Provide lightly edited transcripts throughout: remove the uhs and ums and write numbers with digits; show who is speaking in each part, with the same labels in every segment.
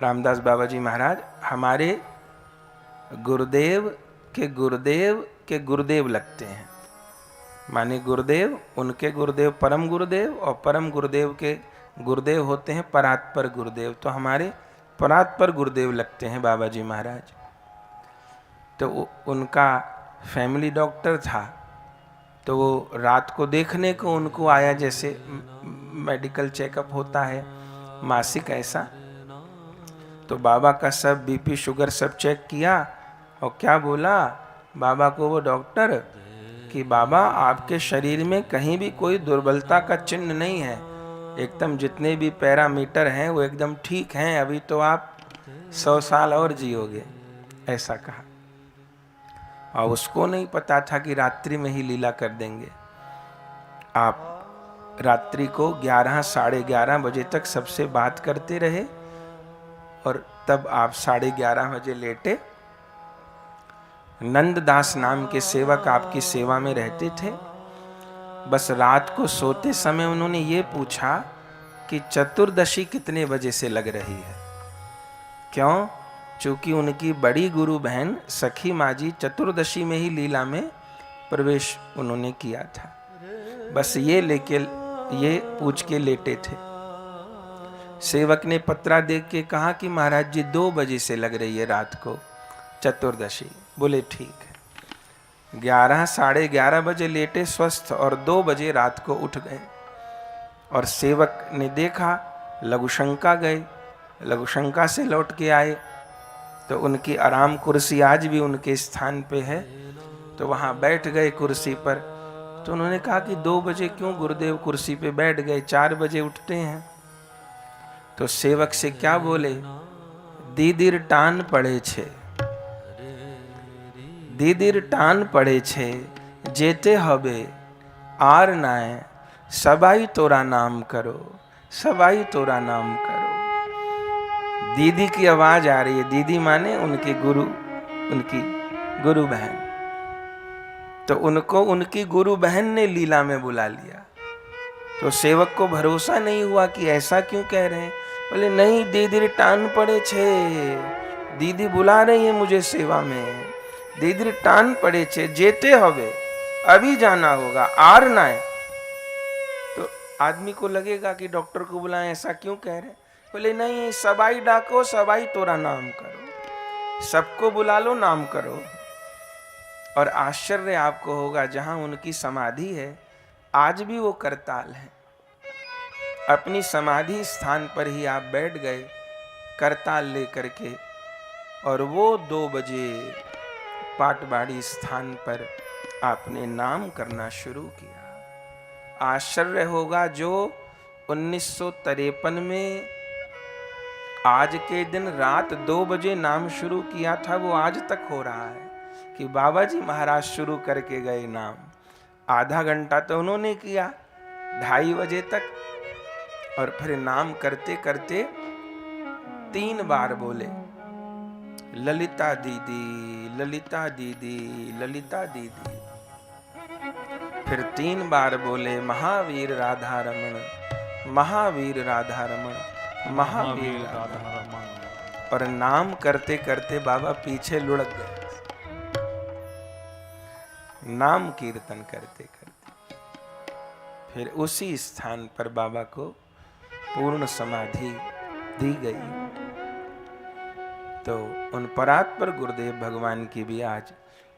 Speaker 1: रामदास बाबा जी महाराज हमारे गुरुदेव के गुरुदेव के गुरुदेव लगते हैं। माने गुरुदेव, उनके गुरुदेव परम गुरुदेव और परम गुरुदेव के गुरुदेव होते हैं परात्पर गुरुदेव। तो हमारे परात्पर गुरुदेव लगते हैं बाबा जी महाराज। तो उनका फैमिली डॉक्टर था, तो वो रात को देखने को उनको आया, जैसे मेडिकल चेकअप होता है मासिक ऐसा। तो बाबा का सब बीपी शुगर सब चेक किया और क्या बोला बाबा को वो डॉक्टर कि बाबा आपके शरीर में कहीं भी कोई दुर्बलता का चिन्ह नहीं है, एकदम जितने भी पैरामीटर हैं वो एकदम ठीक हैं, अभी तो आप 100 साल और जियोगे, ऐसा कहा। और उसको नहीं पता था कि रात्रि में ही लीला कर देंगे। आप रात्रि को 11 साढ़े 11 बजे तक सबसे बात करते रहे और तब आप 11:30 बजे लेटे। नंददास नाम के सेवक आपकी सेवा में रहते थे। बस रात को सोते समय उन्होंने ये पूछा कि चतुर्दशी कितने बजे से लग रही है। क्यों? चूंकि उनकी बड़ी गुरु बहन सखी माँ जी चतुर्दशी में ही लीला में प्रवेश उन्होंने किया था। बस ये पूछ के लेटे थे। सेवक ने पत्रा देख के कहा कि महाराज जी 2 बजे से लग रही है रात को चतुर्दशी। बोले ठीक है। 11 साढ़े 11 बजे लेटे स्वस्थ और 2 बजे रात को उठ गए। और सेवक ने देखा, लघुशंका गए, लघुशंका से लौट के आए तो उनकी आराम कुर्सी आज भी उनके स्थान पे है। तो वहां बैठ गए कुर्सी पर। तो उन्होंने कहा कि 2 बजे क्यों गुरुदेव कुर्सी पे बैठ गए, 4 बजे उठते हैं। तो सेवक से क्या बोले, दीदीर टान पड़े छे, दीदीर टान पड़े छे, जेते हबे आर नाय, सबाई तोरा नाम करो, सबाई तोरा नाम करो। दीदी की आवाज आ रही है। दीदी माने उनकी गुरु बहन। तो उनको उनकी गुरु बहन ने लीला में बुला लिया। तो सेवक को भरोसा नहीं हुआ कि ऐसा क्यों कह रहे हैं। बोले नहीं, दीदी टान पड़े छे, दीदी बुला रही है मुझे सेवा में, दीदी टान पड़े छे, जेते हवे, अभी जाना होगा, आर ना है। तो आदमी को लगेगा कि डॉक्टर को बुलाएं, ऐसा क्यों कह रहे हैं। बोले नहीं, सबाई डाको, सबाई तोरा नाम करो, सबको बुला लो, नाम करो। और आश्चर्य आपको होगा, जहां उनकी समाधि है आज भी वो करताल है। अपनी समाधि स्थान पर ही आप बैठ गए करताल लेकर के, और वो 2 बजे पाटबाड़ी स्थान पर आपने नाम करना शुरू किया। आश्चर्य होगा, जो 1953 में आज के दिन रात 2 बजे नाम शुरू किया था, वो आज तक हो रहा है कि बाबा जी महाराज शुरू करके गए नाम। आधा घंटा तो उन्होंने किया, 2:30 बजे तक, और फिर नाम करते करते 3 बार बोले, ललिता दीदी, ललिता दीदी, ललिता दीदी। फिर 3 बार बोले, महावीर राधा रमण, महावीर राधा रमण, महावीर राधा रमण। और नाम करते करते बाबा पीछे लुढ़क गए, नाम कीर्तन करते करते। फिर उसी स्थान पर बाबा को पूर्ण समाधि दी गई। तो उन परात्पर गुरुदेव भगवान की भी आज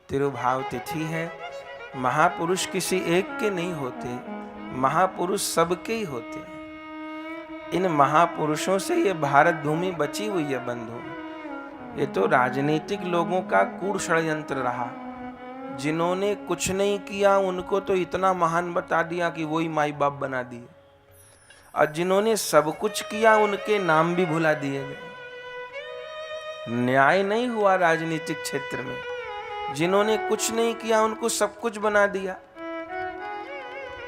Speaker 1: तिरुभाव तिथि है। महापुरुष किसी एक के नहीं होते, महापुरुष सबके ही होते हैं। इन महापुरुषों से ये भारत भूमि बची हुई है बंधु। ये तो राजनीतिक लोगों का कूड़ षड्यंत्र रहा। जिन्होंने कुछ नहीं किया उनको तो इतना महान बता दिया कि वही माई बाप बना दिए, और जिन्होंने सब कुछ किया उनके नाम भी भुला दिए गए। न्याय नहीं हुआ राजनीतिक क्षेत्र में। जिन्होंने कुछ नहीं किया उनको सब कुछ बना दिया,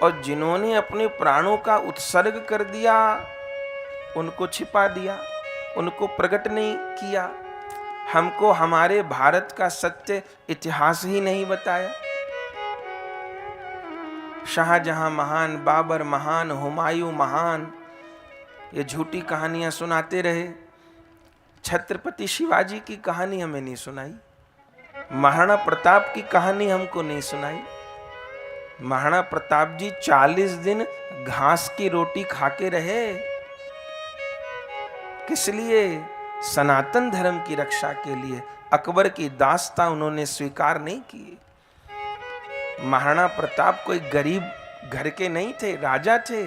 Speaker 1: और जिन्होंने अपने प्राणों का उत्सर्ग कर दिया उनको छिपा दिया, उनको प्रकट नहीं किया। हमको हमारे भारत का सत्य इतिहास ही नहीं बताया। शाहजहां महान, बाबर महान, हुमायूं महान, ये झूठी कहानियां सुनाते रहे। छत्रपति शिवाजी की कहानी हमें नहीं सुनाई, महाराणा प्रताप की कहानी हमको नहीं सुनाई। महाराणा प्रताप जी 40 दिन घास की रोटी खाके रहे। किस लिए? सनातन धर्म की रक्षा के लिए। अकबर की दास्तां उन्होंने स्वीकार नहीं की। महाराणा प्रताप कोई गरीब घर के नहीं थे, राजा थे।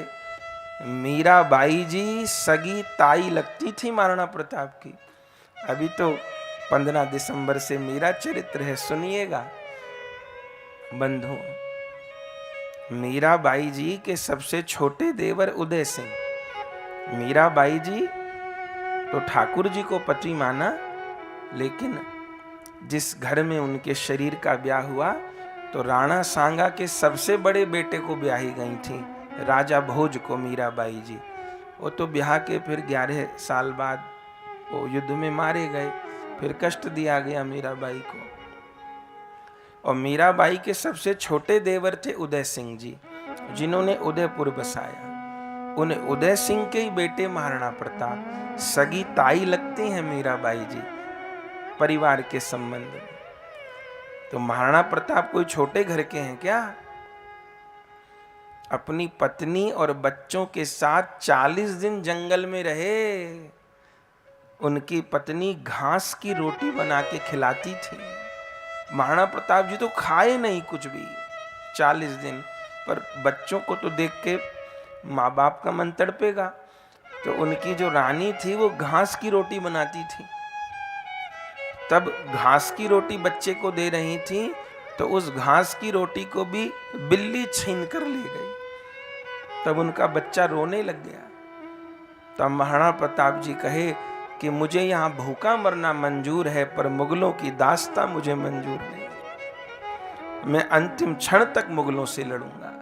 Speaker 1: मीराबाई जी सगी ताई लगती थी महाराणा प्रताप की। अभी तो 15 दिसंबर से मेरा चरित्र है, सुनिएगा बंधु। मीराबाई जी के सबसे छोटे देवर उदय सिंह। मीराबाई जी तो ठाकुर जी को पति माना, लेकिन जिस घर में उनके शरीर का ब्याह हुआ तो राणा सांगा के सबसे बड़े बेटे को ब्याही गई थी, राजा भोज को मीराबाई जी। वो तो ब्याह के फिर 11 साल बाद वो युद्ध में मारे गए, फिर कष्ट दिया गया मीराबाई को। और मीराबाई के सबसे छोटे देवर थे उदय सिंह जी, जिन्होंने उदयपुर बसाया। उन उदय सिंह के ही बेटे महाराणा प्रताप सगी ताई लगते हैं मीराबाई जी परिवार के संबंध में। तो महाराणा प्रताप कोई छोटे घर के हैं क्या? अपनी पत्नी और बच्चों के साथ 40 दिन जंगल में रहे। उनकी पत्नी घास की रोटी बना के खिलाती थी। महाराणा प्रताप जी तो खाए नहीं कुछ भी 40 दिन, पर बच्चों को तो देख के माँ बाप का मन तड़पेगा। तो उनकी जो रानी थी वो घास की रोटी बनाती थी। तब घास की रोटी बच्चे को दे रही थी तो उस घास की रोटी को भी बिल्ली छीन कर ले गई। तब उनका बच्चा रोने लग गया। तब महाराणा प्रताप जी कहे कि मुझे यहाँ भूखा मरना मंजूर है, पर मुगलों की दास्तां मुझे मंजूर नहीं। मैं अंतिम क्षण तक मुगलों से लड़ूंगा।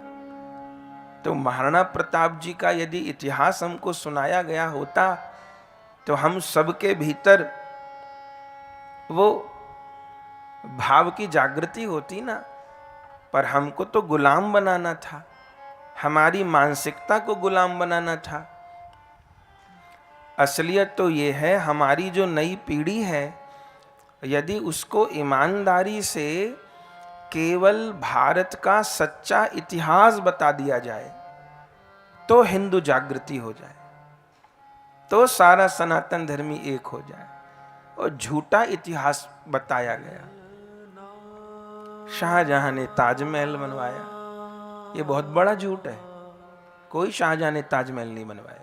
Speaker 1: तो महाराणा प्रताप जी का यदि इतिहास हमको सुनाया गया होता तो हम सबके भीतर वो भाव की जागृति होती ना। पर हमको तो गुलाम बनाना था, हमारी मानसिकता को गुलाम बनाना था। असलियत तो ये है, हमारी जो नई पीढ़ी है यदि उसको ईमानदारी से केवल भारत का सच्चा इतिहास बता दिया जाए तो हिंदू जागृति हो जाए, तो सारा सनातन धर्मी एक हो जाए। और झूठा इतिहास बताया गया। शाहजहां ने ताजमहल बनवाया, ये बहुत बड़ा झूठ है। कोई शाहजहां ने ताजमहल नहीं बनवाया।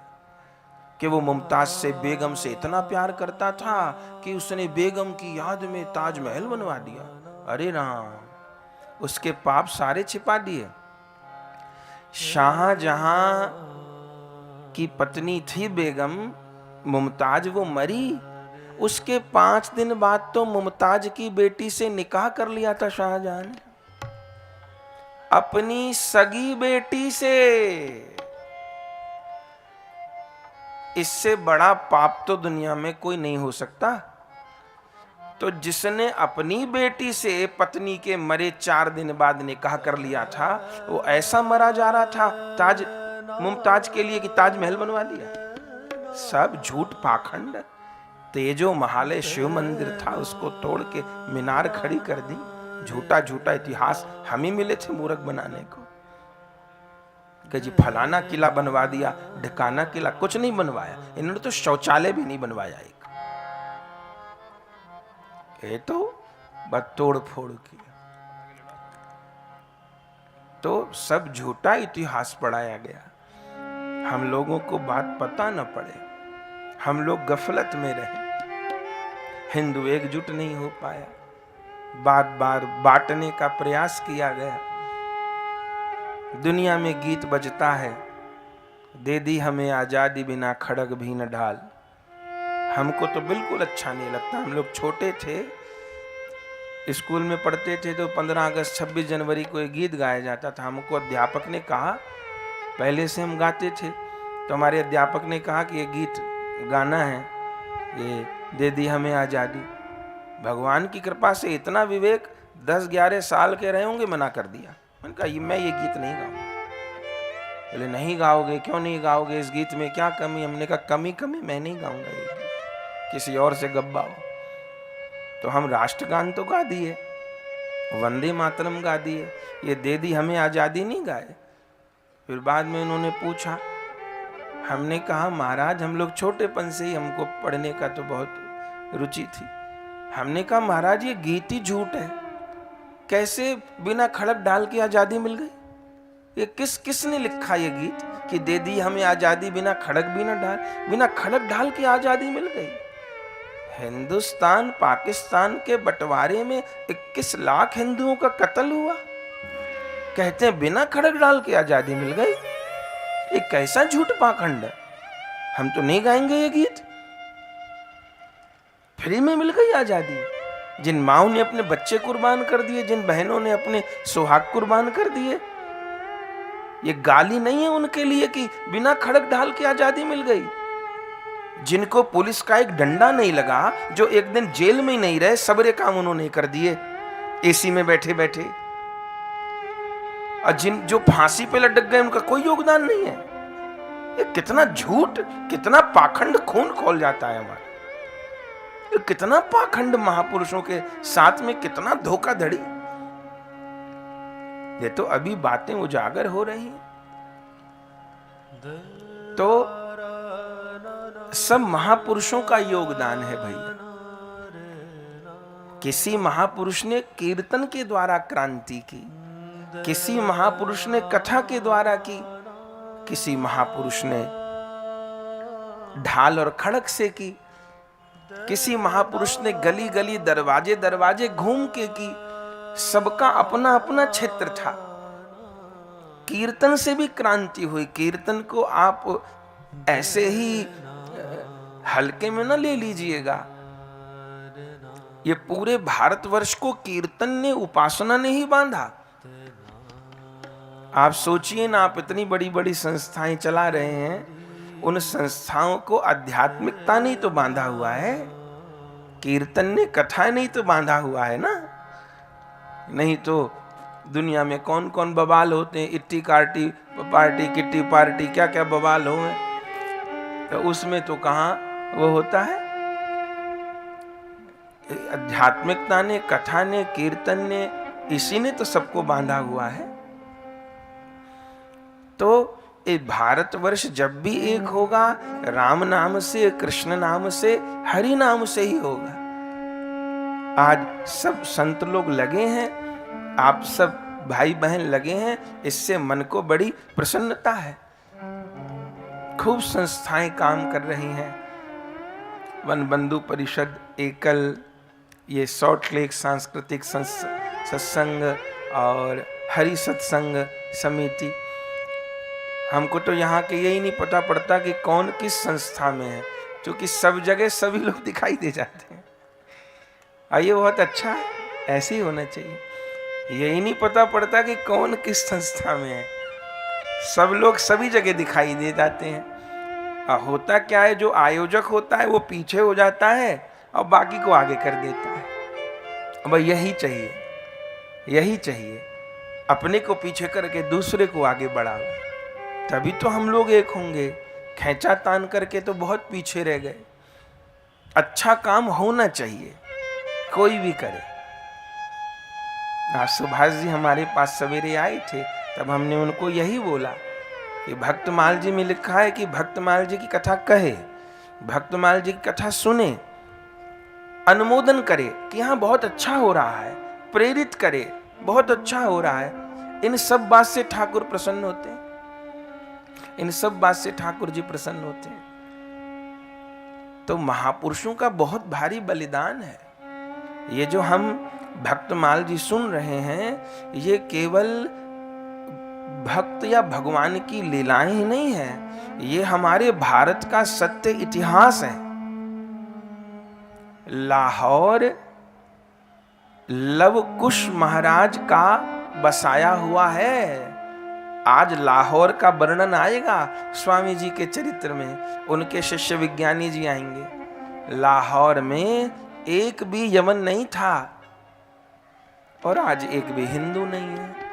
Speaker 1: कि वो मुमताज से, बेगम से इतना प्यार करता था कि उसने बेगम की याद में ताजमहल बनवा दिया। अरे राम, उसके पाप सारे छिपा दिए। शाहजहां की पत्नी थी बेगम मुमताज, वो मरी। उसके 5 दिन बाद तो मुमताज की बेटी से निकाह कर लिया था शाहजहां ने, अपनी सगी बेटी से। इससे बड़ा पाप तो दुनिया में कोई नहीं हो सकता। तो जिसने अपनी बेटी से पत्नी के मरे 4 दिन बाद निकाह कर लिया था, वो ऐसा मरा जा रहा था मुमताज के लिए कि ताजमहल बनवा लिया। सब झूठ पाखंड। तेजो महालय शिव मंदिर था, उसको तोड़ के मीनार खड़ी कर दी। झूठा झूठा इतिहास हम ही मिले थे मूर्ख बनाने को कि जी फलाना किला बनवा दिया, ढकाना किला। कुछ नहीं बनवाया इन्होंने, तो शौचालय भी नहीं बनवाया एक। ये तो बस तोड़ फोड़ किया। तो सब झूठा इतिहास पढ़ाया गया। हम लोगों को बात पता न पड़े, हम लोग गफलत में रहे। हिंदू एकजुट नहीं हो पाया, बार बार बांटने का प्रयास किया गया। दुनिया में गीत बजता है, दे दी हमें आजादी बिना खड़ग भी न ढाल। हमको तो बिल्कुल अच्छा नहीं लगता। हम लोग छोटे थे, स्कूल में पढ़ते थे तो 15 अगस्त 26 जनवरी को एक गीत गाया जाता था। हमको अध्यापक ने कहा, पहले से हम गाते थे तो हमारे अध्यापक ने कहा कि ये गीत गाना है, ये दे दी हमें आज़ादी। भगवान की कृपा से इतना विवेक, 10-11 साल के रहे होंगे, मना कर दिया। मैंने कहा मैं ये गीत नहीं गाऊंगा। बोले नहीं गाओगे? क्यों नहीं गाओगे? इस गीत में क्या कमी? हमने कहा कमी मैं नहीं गाऊंगा ये गीत, किसी और से गब्बा हो। तो हम राष्ट्रगान तो गा दिए, वंदे मातरम गा दिए, ये दे दी हमें आजादी नहीं गाए। फिर बाद में उन्होंने पूछा, हमने कहा महाराज हम लोग छोटेपन से ही हमको पढ़ने का तो बहुत रुचि थी। हमने कहा महाराज ये गीत ही झूठ है, कैसे बिना खड़क डाल की आजादी मिल गई? ये किसने लिखा ये गीत कि दे दी हमें आजादी बिना खड़क डाल की आजादी मिल गई? हिंदुस्तान पाकिस्तान के बंटवारे में 21 लाख हिंदुओं का कत्ल हुआ, कहते हैं बिना खड़क डाल की आजादी मिल गई। ये कैसा झूठ पाखंड है? हम तो नहीं गाएंगे ये गीत। फ्री में मिल गई आजादी। जिन माओ ने अपने बच्चे कुर्बान कर दिए, जिन बहनों ने अपने सुहाग कुर्बान कर दिए, ये गाली नहीं है उनके लिए कि बिना खड़क ढाल की आजादी मिल गई। जिनको पुलिस का एक डंडा नहीं लगा, जो एक दिन जेल में ही नहीं रहे, सबरे काम उन्होंने कर दिए एसी में बैठे बैठे। और जो फांसी पे लटक गए उनका कोई योगदान नहीं है। ये कितना झूठ, कितना पाखंड खून खोल जाता है हमारा। ये कितना पाखंड महापुरुषों के साथ में, कितना धोखाधड़ी। ये तो अभी बातें उजागर हो रही हैं। तो सब महापुरुषों का योगदान है भैया। किसी महापुरुष ने कीर्तन के द्वारा क्रांति की, किसी महापुरुष ने कथा के द्वारा की, किसी महापुरुष ने ढाल और खड़क से की, किसी महापुरुष ने गली गली दरवाजे दरवाजे घूम के की। सबका अपना अपना क्षेत्र था। कीर्तन से भी क्रांति हुई। कीर्तन को आप ऐसे ही हल्के में न ले लीजिएगा। ये पूरे भारतवर्ष को कीर्तन ने, उपासना ने ही बांधा। आप सोचिए ना, आप इतनी बड़ी बड़ी संस्थाएं चला रहे हैं, उन संस्थाओं को आध्यात्मिकता नहीं तो बांधा हुआ है, कीर्तन ने, कथा नहीं तो बांधा हुआ है ना। नहीं तो दुनिया में कौन कौन बवाल होते हैं, इट्टी कार्टी पार्टी, किट्टी पार्टी, क्या क्या बवाल हो है, तो उसमें तो कहाँ वो होता है। आध्यात्मिकता ने, कथा ने, कीर्तन ने, इसी ने तो सबको बांधा हुआ है। तो ये भारतवर्ष जब भी एक होगा, राम नाम से, कृष्ण नाम से, हरि नाम से ही होगा। आज सब संत लोग लगे हैं, आप सब भाई बहन लगे हैं, इससे मन को बड़ी प्रसन्नता है। खूब संस्थाएं काम कर रही हैं। वन बंधु परिषद, एकल, ये सॉल्ट लेक सांस्कृतिक सत्संग और हरि सत्संग समिति। हमको तो यहाँ के यही नहीं पता पड़ता कि कौन किस संस्था में है, क्योंकि सब जगह सभी लोग दिखाई दे जाते हैं। ये बहुत अच्छा है, ऐसे ही होना चाहिए। यही नहीं पता पड़ता कि कौन किस संस्था में है, सब लोग सभी जगह दिखाई दे जाते हैं। होता क्या है, जो आयोजक होता है वो पीछे हो जाता है और बाकी को आगे कर देता है। अब यही चाहिए, यही चाहिए, अपने को पीछे करके दूसरे को आगे बढ़ाओ, तभी तो हम लोग एक होंगे। खैंचा तान करके तो बहुत पीछे रह गए। अच्छा काम होना चाहिए, कोई भी करे। आज सुभाष जी हमारे पास सवेरे आए थे, तब हमने उनको यही बोला कि भक्तमाल जी में लिखा है कि भक्तमाल जी की कथा कहे, भक्तमाल जी की कथा सुने, अनुमोदन करे कि हाँ बहुत अच्छा हो रहा है, प्रेरित करे बहुत अच्छा हो रहा है। इन सब बात से ठाकुर प्रसन्न होते हैं, इन सब बात से ठाकुर जी प्रसन्न होते हैं। तो महापुरुषों का बहुत भारी बलिदान है। ये जो हम भक्तमाल जी सुन रहे हैं, ये केवल भक्त या भगवान की लीलाएं ही नहीं है, ये हमारे भारत का सत्य इतिहास है। लाहौर लव कुश महाराज का बसाया हुआ है। आज लाहौर का वर्णन आएगा स्वामी जी के चरित्र में, उनके शिष्य विज्ञानी जी आएंगे। लाहौर में एक भी यमन नहीं था और आज एक भी हिंदू नहीं है।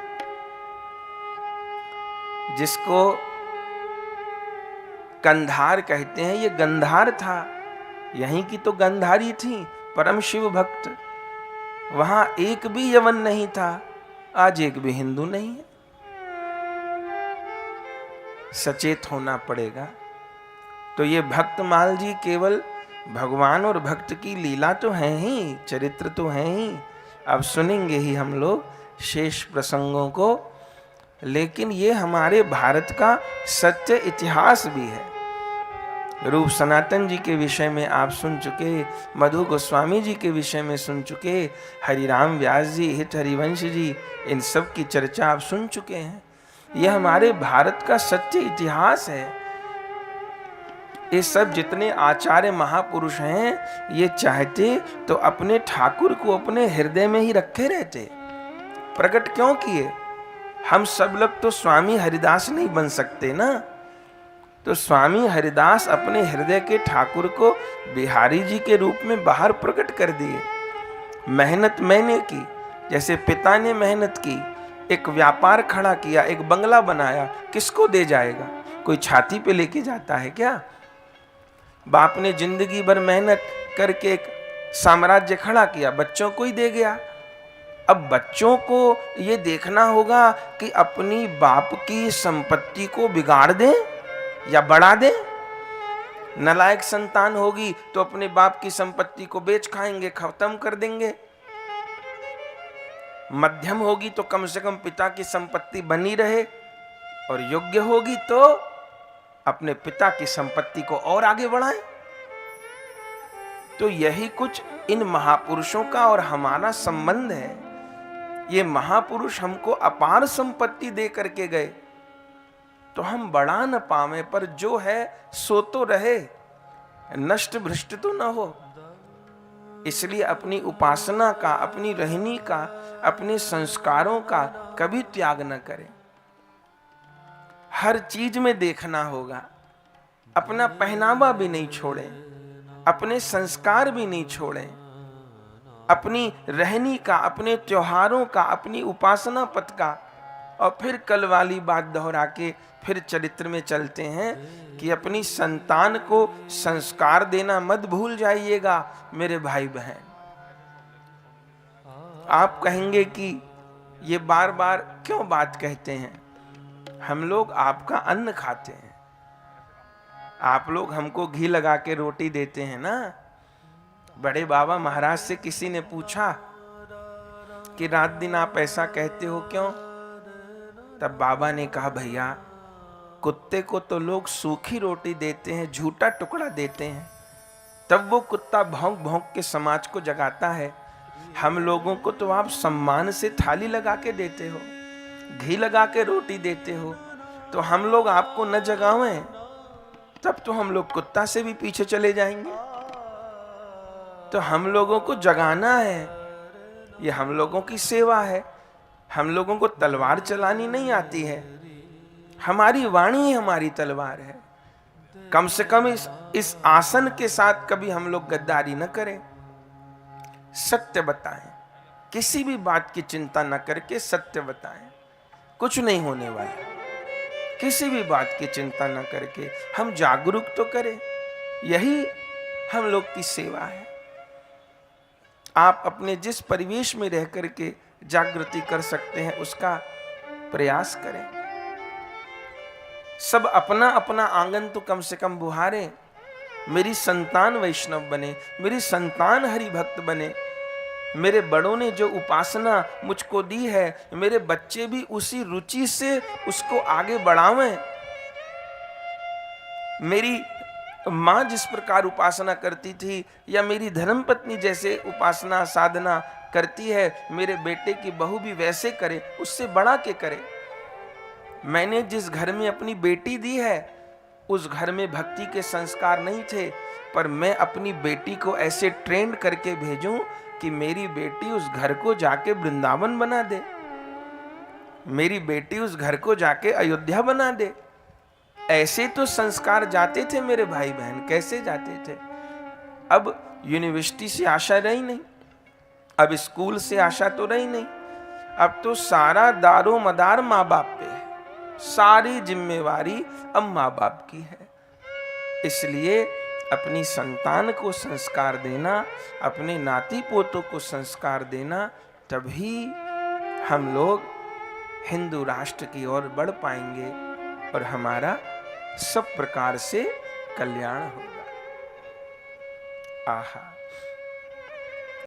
Speaker 1: जिसको कंधार कहते हैं, ये गंधार था। यहीं की तो गांधारी थी, परम शिव भक्त। वहां एक भी यवन नहीं था, आज एक भी हिंदू नहीं है। सचेत होना पड़ेगा। तो ये भक्तमाल जी केवल भगवान और भक्त की लीला तो है ही, चरित्र तो है ही। अब सुनेंगे ही हम लोग शेष प्रसंगों को, लेकिन ये हमारे भारत का सत्य इतिहास भी है। रूप सनातन जी के विषय में आप सुन चुके, मधु गोस्वामी जी के विषय में सुन चुके, हरिराम व्यास जी, हित हरिवंश जी, इन सब की चर्चा आप सुन चुके हैं। यह हमारे भारत का सत्य इतिहास है। ये सब जितने आचार्य महापुरुष हैं, ये चाहते तो अपने ठाकुर को अपने हृदय में ही रखे रहते, प्रकट क्यों किए? हम सब लोग तो स्वामी हरिदास नहीं बन सकते ना। तो स्वामी हरिदास अपने हृदय के ठाकुर को बिहारी जी के रूप में बाहर प्रकट कर दिए। मेहनत मैंने की, जैसे पिता ने मेहनत की, एक व्यापार खड़ा किया, एक बंगला बनाया, किसको दे जाएगा? कोई छाती पे लेके जाता है क्या? बाप ने जिंदगी भर मेहनत करके एक साम्राज्य खड़ा किया, बच्चों को ही दे गया। अब बच्चों को ये देखना होगा कि अपनी बाप की संपत्ति को बिगाड़ दें या बढ़ा दें। नालायक संतान होगी तो अपने बाप की संपत्ति को बेच खाएंगे, खत्म कर देंगे। मध्यम होगी तो कम से कम पिता की संपत्ति बनी रहे, और योग्य होगी तो अपने पिता की संपत्ति को और आगे बढ़ाएं। तो यही कुछ इन महापुरुषों का और हमारा संबंध है। ये महापुरुष हमको अपार संपत्ति दे करके गए, तो हम बढ़ा न पावे, पर जो है सो तो रहे, नष्ट भ्रष्ट तो न हो। इसलिए अपनी उपासना का, अपनी रहनी का, अपने संस्कारों का कभी त्याग न करें। हर चीज में देखना होगा, अपना पहनावा भी नहीं छोड़ें, अपने संस्कार भी नहीं छोड़ें, अपनी रहनी का, अपने त्योहारों का, अपनी उपासना पथ का। और फिर कल वाली बात दोहरा के फिर चरित्र में चलते हैं कि अपनी संतान को संस्कार देना मत भूल जाइएगा मेरे भाई बहन। आप कहेंगे कि ये बार बार क्यों बात कहते हैं? हम लोग आपका अन्न खाते हैं, आप लोग हमको घी लगा के रोटी देते हैं ना। बड़े बाबा महाराज से किसी ने पूछा कि रात दिन आप ऐसा कहते हो क्यों? तब बाबा ने कहा, भैया कुत्ते को तो लोग सूखी रोटी देते हैं, झूठा टुकड़ा देते हैं, तब वो कुत्ता भौंक भौंक के समाज को जगाता है। हम लोगों को तो आप सम्मान से थाली लगा के देते हो, घी लगा के रोटी देते हो, तो हम लोग आपको न जगावें तब तो हम लोग कुत्ता से भी पीछे चले जाएंगे। तो हम लोगों को जगाना है, ये हम लोगों की सेवा है। हम लोगों को तलवार चलानी नहीं आती है, हमारी वाणी ही हमारी तलवार है। कम से कम इस आसन के साथ कभी हम लोग गद्दारी न करें, सत्य बताएं, किसी भी बात की चिंता न करके सत्य बताएं, कुछ नहीं होने वाला। किसी भी बात की चिंता न करके हम जागरूक तो करें, यही हम लोग की सेवा है। आप अपने जिस परिवेश में रह करके जागृति कर सकते हैं उसका प्रयास करें। सब अपना अपना आंगन तो कम से कम बुहारें। मेरी संतान वैष्णव बने, मेरी संतान हरि भक्त बने, मेरे बड़ों ने जो उपासना मुझको दी है, मेरे बच्चे भी उसी रुचि से उसको आगे बढ़ावें। मेरी माँ जिस प्रकार उपासना करती थी, या मेरी धर्मपत्नी जैसे उपासना साधना करती है, मेरे बेटे की बहू भी वैसे करे, उससे बढ़ा के करे। मैंने जिस घर में अपनी बेटी दी है, उस घर में भक्ति के संस्कार नहीं थे, पर मैं अपनी बेटी को ऐसे ट्रेंड करके भेजूं कि मेरी बेटी उस घर को जाके वृंदावन बना दे, मेरी बेटी उस घर को जाके अयोध्या बना दे। ऐसे तो संस्कार जाते थे मेरे भाई बहन, कैसे जाते थे। अब यूनिवर्सिटी से आशा रही नहीं, अब स्कूल से आशा तो रही नहीं, अब तो सारा दारो मदार माँ बाप पे है, सारी जिम्मेवारी अब माँ बाप की है। इसलिए अपनी संतान को संस्कार देना, अपने नाती पोतों को संस्कार देना, तभी हम लोग हिंदू राष्ट्र की ओर बढ़ पाएंगे और हमारा सब प्रकार से कल्याण होगा। आहा।